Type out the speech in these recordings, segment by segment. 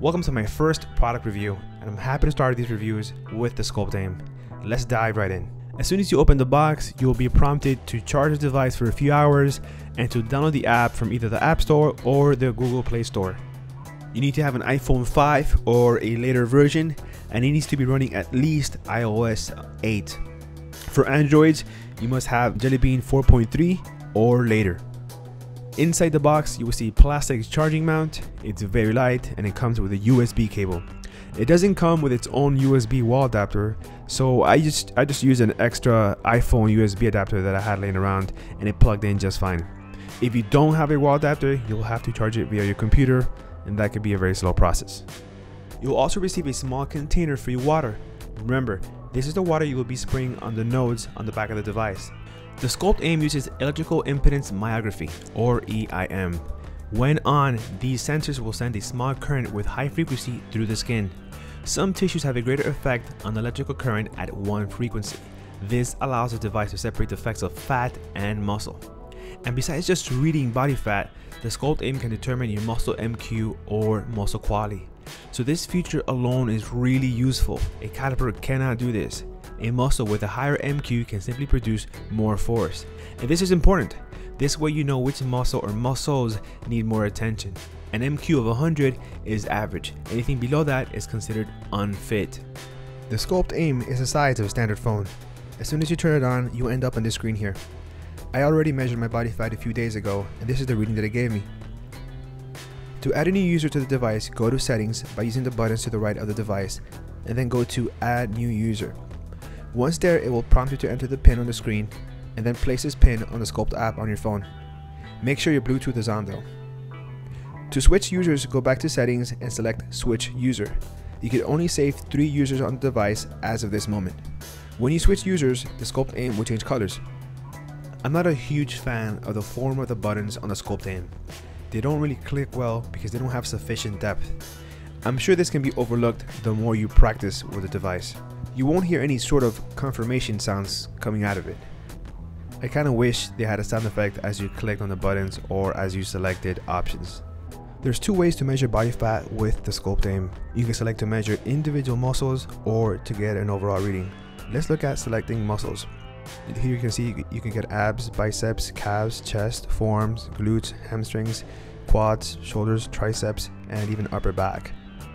Welcome to my first product review, and I'm happy to start these reviews with the Skulpt Aim. Let's dive right in. As soon as you open the box, you will be prompted to charge the device for a few hours and to download the app from either the App Store or the Google Play Store. You need to have an iPhone 5 or a later version, and it needs to be running at least iOS 8. For Androids, you must have Jelly Bean 4.3 or later. Inside the box, you will see plastic charging mount. It's very light and it comes with a USB cable. It doesn't come with its own USB wall adapter, so I just used an extra iPhone USB adapter that I had laying around, and it plugged in just fine. If you don't have a wall adapter, you'll have to charge it via your computer, and that could be a very slow process. You'll also receive a small container for your water. Remember, this is the water you will be spraying on the nodes on the back of the device. The Skulpt Aim uses electrical impedance myography, or EIM. When on, these sensors will send a small current with high frequency through the skin. Some tissues have a greater effect on the electrical current at one frequency. This allows the device to separate the effects of fat and muscle. And besides just reading body fat, the Skulpt Aim can determine your muscle MQ or muscle quality. So this feature alone is really useful. A caliper cannot do this. A muscle with a higher MQ can simply produce more force. And this is important. This way you know which muscle or muscles need more attention. An MQ of 100 is average. Anything below that is considered unfit. The Skulpt Aim is the size of a standard phone. As soon as you turn it on, you end up on this screen here. I already measured my body fat a few days ago, and this is the reading that it gave me. To add a new user to the device, go to Settings by using the buttons to the right of the device, and then go to Add New User. Once there, it will prompt you to enter the PIN on the screen, and then place this PIN on the Skulpt app on your phone. Make sure your Bluetooth is on though. To switch users, go back to Settings and select Switch User. You can only save 3 users on the device as of this moment. When you switch users, the Skulpt Aim will change colors. I'm not a huge fan of the form of the buttons on the Skulpt Aim. They don't really click well because they don't have sufficient depth. I'm sure this can be overlooked the more you practice with the device. You won't hear any sort of confirmation sounds coming out of it. I kinda wish they had a sound effect as you clicked on the buttons or as you selected options. There's 2 ways to measure body fat with the Skulpt Aim. You can select to measure individual muscles or to get an overall reading. Let's look at selecting muscles. Here you can see you can get abs, biceps, calves, chest, forearms, glutes, hamstrings, quads, shoulders, triceps, and even upper back.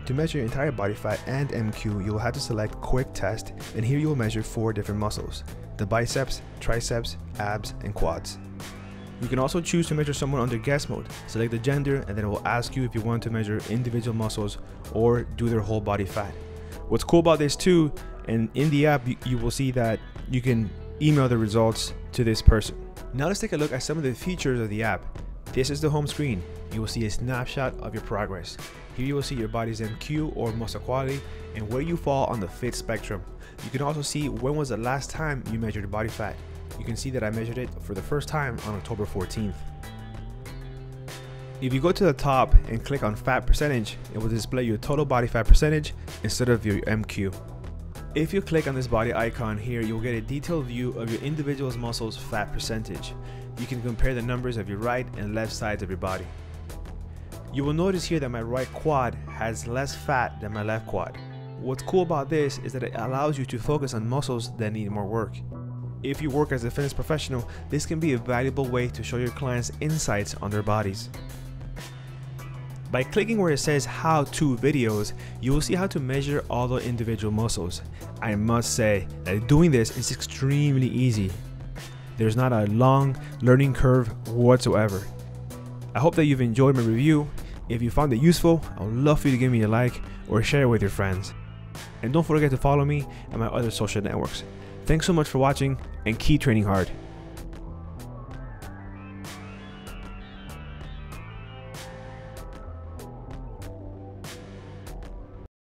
To measure your entire body fat and MQ, you will have to select Quick Test, and here you will measure 4 different muscles: the biceps, triceps, abs, and quads. You can also choose to measure someone under guest mode. Select the gender, and then it will ask you if you want to measure individual muscles or do their whole body fat. What's cool about this too, and in the app you will see that you can email the results to this person. Now let's take a look at some of the features of the app. This is the home screen. You will see a snapshot of your progress. Here you will see your body's MQ or muscle quality and where you fall on the fit spectrum. You can also see when was the last time you measured your body fat. You can see that I measured it for the first time on October 14th. If you go to the top and click on fat percentage, it will display your total body fat percentage instead of your MQ. If you click on this body icon here, you'll get a detailed view of your individual's muscles fat percentage. You can compare the numbers of your right and left sides of your body. You will notice here that my right quad has less fat than my left quad. What's cool about this is that it allows you to focus on muscles that need more work. If you work as a fitness professional, this can be a valuable way to show your clients insights on their bodies. By clicking where it says How To Videos, you will see how to measure all the individual muscles. I must say that doing this is extremely easy. There's not a long learning curve whatsoever. I hope that you've enjoyed my review. If you found it useful, I would love for you to give me a like or share it with your friends. And don't forget to follow me and my other social networks. Thanks so much for watching, and keep training hard.